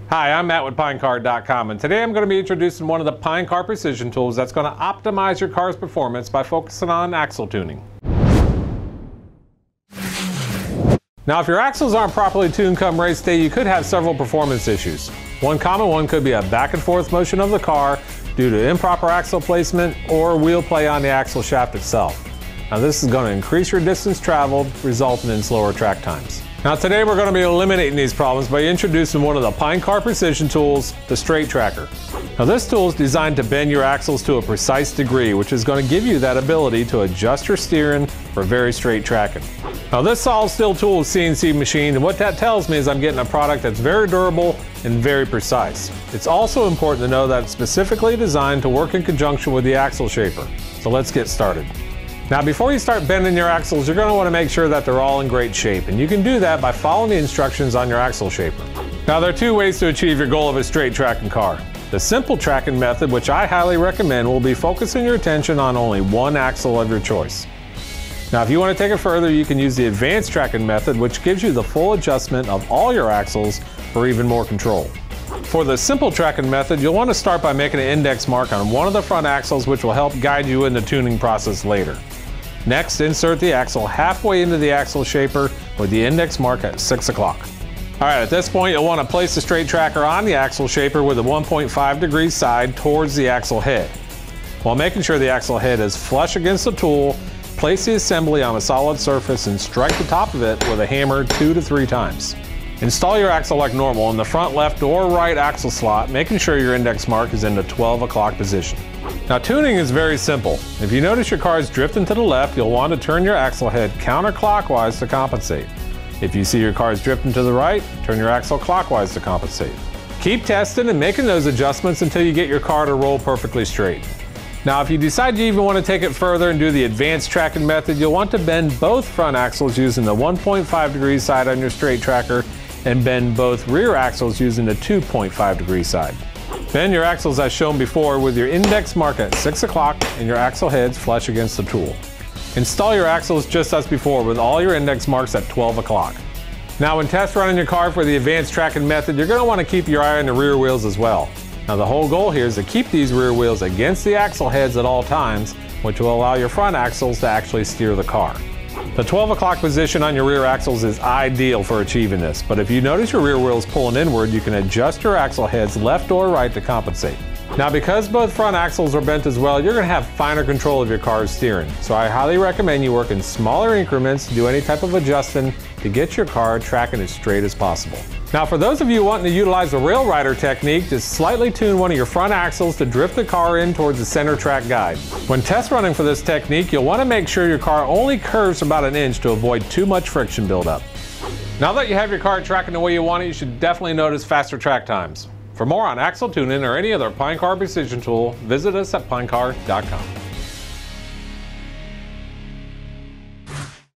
Hi, I'm Matt with PineCar.com, and today I'm going to be introducing one of the PineCar precision tools that's going to optimize your car's performance by focusing on axle tuning. Now, if your axles aren't properly tuned come race day, you could have several performance issues. One common one could be a back and forth motion of the car due to improper axle placement or wheel play on the axle shaft itself. Now, this is going to increase your distance traveled, resulting in slower track times. Now, today we're going to be eliminating these problems by introducing one of the PineCar precision tools, the Straight Tracker. Now, this tool is designed to bend your axles to a precise degree, which is going to give you that ability to adjust your steering for very straight tracking. Now, this solid steel tool is CNC machined, and what that tells me is I'm getting a product that's very durable and very precise. It's also important to know that it's specifically designed to work in conjunction with the axle shaper. So let's get started. Now, before you start bending your axles, you're going to want to make sure that they're all in great shape, and you can do that by following the instructions on your axle shaper. Now, there are two ways to achieve your goal of a straight tracking car. The simple tracking method, which I highly recommend, will be focusing your attention on only one axle of your choice. Now, if you want to take it further, you can use the advanced tracking method, which gives you the full adjustment of all your axles for even more control. For the simple tracking method, you'll want to start by making an index mark on one of the front axles, which will help guide you in the tuning process later. Next, insert the axle halfway into the axle shaper with the index mark at 6 o'clock. Alright, at this point you'll want to place the straight tracker on the axle shaper with a 1.5 degree side towards the axle head. While making sure the axle head is flush against the tool, place the assembly on a solid surface and strike the top of it with a hammer 2 to 3 times. Install your axle like normal in the front left or right axle slot, making sure your index mark is in the 12 o'clock position. Now, tuning is very simple. If you notice your car is drifting to the left, you'll want to turn your axle head counterclockwise to compensate. If you see your car is drifting to the right, turn your axle clockwise to compensate. Keep testing and making those adjustments until you get your car to roll perfectly straight. Now, if you decide you even want to take it further and do the advanced tracking method, you'll want to bend both front axles using the 1.5 degree side on your straight tracker and bend both rear axles using the 2.5 degree side. Bend your axles as shown before with your index mark at 6 o'clock and your axle heads flush against the tool. Install your axles just as before with all your index marks at 12 o'clock. Now, when test running your car for the advanced tracking method, you're going to want to keep your eye on the rear wheels as well. Now, the whole goal here is to keep these rear wheels against the axle heads at all times, which will allow your front axles to actually steer the car. The 12 o'clock position on your rear axles is ideal for achieving this, but if you notice your rear wheels pulling inward, you can adjust your axle heads left or right to compensate. Now, because both front axles are bent as well, you're going to have finer control of your car's steering, so I highly recommend you work in smaller increments to do any type of adjusting to get your car tracking as straight as possible. Now, for those of you wanting to utilize the rail rider technique, just slightly tune one of your front axles to drift the car in towards the center track guide. When test running for this technique, you'll want to make sure your car only curves about an inch to avoid too much friction buildup. Now that you have your car tracking the way you want it, you should definitely notice faster track times. For more on axle tuning or any other PineCar precision tool, visit us at PineCar.com.